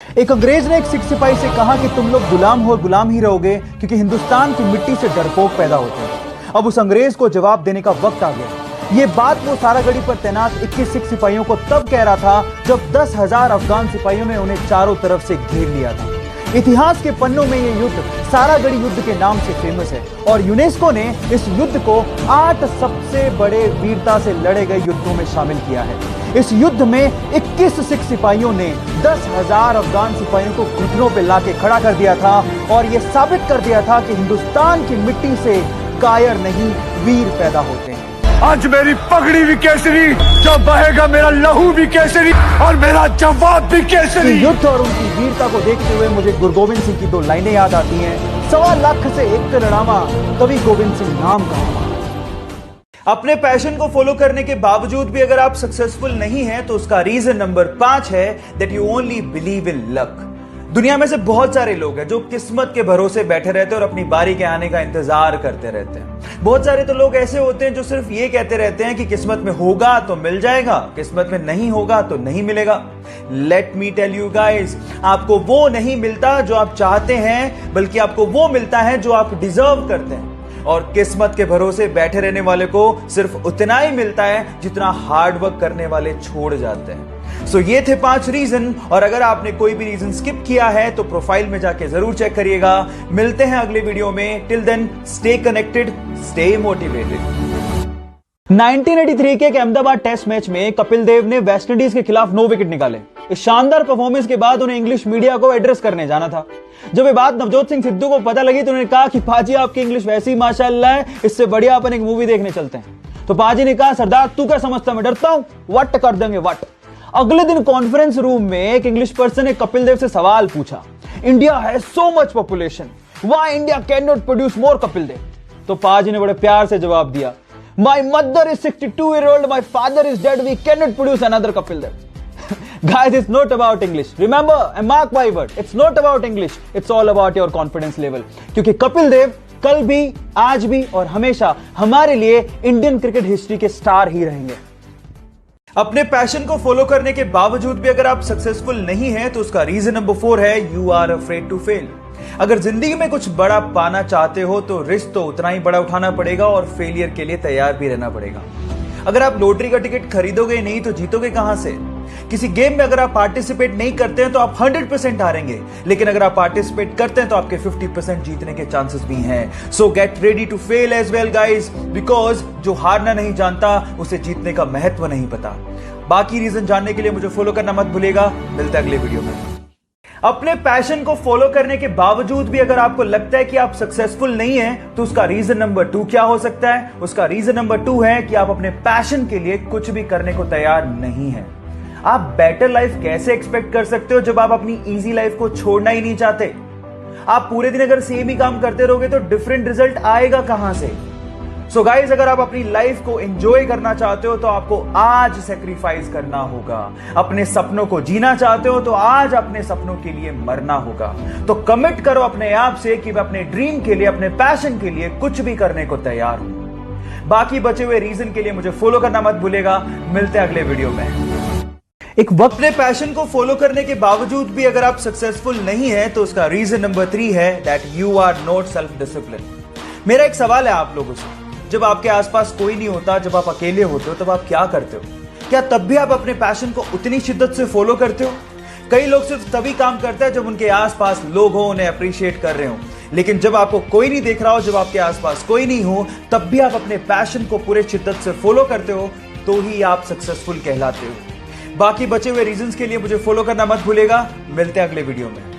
एक अंग्रेज ने एक सिख सिपाही से कहा कि तुम लोग गुलाम हो, गुलाम ही रहोगे क्योंकि हिंदुस्तान की मिट्टी से डरपोक पैदा होते हैं। अब उस अंग्रेज को जवाब देने का वक्त आ गया। ये बात वो सरागढ़ी पर तैनात 21 सिख सिपाहियों को तब कह रहा था जब 10,000 अफगान सिपाहियों ने उन्हें चारों तरफ से घेर लिया था। इतिहास के पन्नों में ये युद्ध सरागढ़ी युद्ध के नाम से फेमस है और यूनेस्को ने इस युद्ध को 8 सबसे बड़े वीरता से लड़े गए युद्धों में शामिल किया है। इस युद्ध में 21 सिख सिपाहियों ने 10,000 अफगान सिपाहियों को घुटनों पर लाके खड़ा कर दिया था और यह साबित कर दिया था कि हिंदुस्तान की मिट्टी से कायर नहीं वीर पैदा होते हैं। आज मेरी पगड़ी भी केसरी, जब बहेगा मेरा लहू भी केसरी और मेरा जवाब भी केसरी। युद्ध और उनकी वीरता को देखते हुए मुझे गुरु गोविंद सिंह की 2 लाइनें याद आती हैं। 1.25 लाख से एक पे लड़ावा, तभी गोविंद सिंह नाम कहावा। अपने पैशन को फॉलो करने के बावजूद भी अगर आप सक्सेसफुल नहीं हैं तो उसका रीजन नंबर 5 है that you only believe in luck. दुनिया में से बहुत सारे लोग हैं जो किस्मत के भरोसे बैठे रहते हैं और अपनी बारी के आने का इंतजार करते रहते हैं। बहुत सारे तो लोग ऐसे होते हैं जो सिर्फ ये कहते रहते हैं कि किस्मत में होगा तो मिल जाएगा, किस्मत में नहीं होगा तो नहीं मिलेगा। Let me tell you guys, आपको वो नहीं मिलता जो आप चाहते हैं, बल्कि आपको वो मिलता है जो आप डिजर्व करते हैं। और किस्मत के भरोसे बैठे रहने वाले को सिर्फ उतना ही मिलता है जितना हार्ड वर्क करने वाले छोड़ जाते हैं। सो ये थे 5 रीजन, और अगर आपने कोई भी रीजन स्किप किया है तो प्रोफाइल में जाके जरूर चेक करिएगा। मिलते हैं अगले वीडियो में। Till then stay connected, stay motivated. 1983 के एक अहमदाबाद टेस्ट मैच में कपिल देव ने वेस्टइंडीज के खिलाफ 9 विकेट निकाले। इस शानदार परफॉर्मेंस के बाद उन्हें इंग्लिश मीडिया को एड्रेस करने जाना था। जब ये बात नवजोत सिंह सिद्धू को पता लगी तो उन्होंने कहा कि पाजी आपकी इंग्लिश वैसी माशाअल्लाह है, इससे बढ़िया अपन एक मूवी देखने चलते हैं। तो पाजी ने कहा सरदार तू क्या समझता, मैं डरता हूं, वट कर देंगे वट। अगले दिन कॉन्फ्रेंस रूम में एक इंग्लिश पर्सन ने कपिल देव से सवाल पूछा, India has so much population, why India can not produce more Kapil Dev. तो पाजी ने बड़े प्यार से जवाब दिया, my mother is 62-year-old, my father is dead, we can not produce another Kapil Dev. Guys, it's not about English. Remember, and mark my word, it's not about English. It's all about your confidence level. क्योंकि कपिल देव कल भी, आज भी और हमेशा हमारे लिए Indian cricket history के स्टार ही रहेंगे। अपने पैशन को फॉलो करने के बावजूद भी अगर आप सक्सेसफुल नहीं हैं तो उसका रीजन नंबर 4 है you are afraid to fail. अगर जिंदगी में कुछ बड़ा पाना चाहते हो तो रिस्क तो उतना ही बड़ा उठाना पड़ेगा और फेलियर के लिए तैयार भी रहना पड़ेगा। अगर आप लॉटरी का टिकट खरीदोगे नहीं तो जीतोगे कहां से? किसी गेम में अगर आप पार्टिसिपेट नहीं करते हैं तो आप 100% हारेंगे, लेकिन अगर आप पार्टिसिपेट करते हैं तो आपके 50% जीतने के चांसेस भी हैं। So get ready to fail as well guys, because जो हारना नहीं जानता उसे जीतने का महत्व नहीं पता। बाकी रीजन जानने के लिए मुझे फॉलो करना मत भूलिएगा। मिलते हैं अगले वीडियो में। अपने पैशन को फॉलो करने के बावजूद भी अगर आपको लगता है कि आप सक्सेसफुल नहीं हैं तो उसका रीजन नंबर 2 क्या हो सकता है? उसका रीजन नंबर 2 है कि आप अपने पैशन के लिए कुछ भी करने को तैयार नहीं है। आप बेटर लाइफ कैसे एक्सपेक्ट कर सकते हो जब आप अपनी इजी लाइफ को छोड़ना ही नहीं चाहते? आप पूरे दिन अगर सेम ही काम करते रहोगे तो डिफरेंट रिजल्ट आएगा कहां से? सो गाइस, अगर आप अपनी लाइफ को एंजॉय करना चाहते हो तो आपको आज सैक्रिफाइस करना होगा। अपने सपनों को जीना चाहते हो तो आज अपने सपनों के लिए मरना होगा। तो कमिट करो अपने आप से कि मैं अपने ड्रीम के लिए, अपने पैशन के लिए कुछ भी करने को तैयार हूं। बाकी बचे हुए रीजन के लिए मुझे फॉलो करना मत भूलेगा। मिलते हैं अगले वीडियो में। एक वक्त अपने पैशन को फॉलो करने के बावजूद भी अगर आप सक्सेसफुल नहीं है तो उसका रीजन नंबर 3 है that you are not self discipline. मेरा एक सवाल है आप लोगों से, जब आपके आसपास कोई नहीं होता, जब आप अकेले होते हो, तब आप क्या करते हो? क्या तब भी आप अपने पैशन को उतनी शिद्दत से फॉलो करते हो? कई लोग सिर्फ तभी काम करते हैं जब उनके आसपास लोग हो, उन्हें अप्रिशिएट कर रहे हो। लेकिन जब आपको कोई नहीं देख रहा हो, जब आपके आसपास कोई नहीं हो, तब भी आप अपने पैशन को पूरे शिद्दत से फॉलो करते हो, तो ही आप सक्सेसफुल कहलाते हो। बाकी बचे हुए रीजंस के लिए मुझे फॉलो करना मत भूलेगा। मिलते हैं अगले वीडियो में।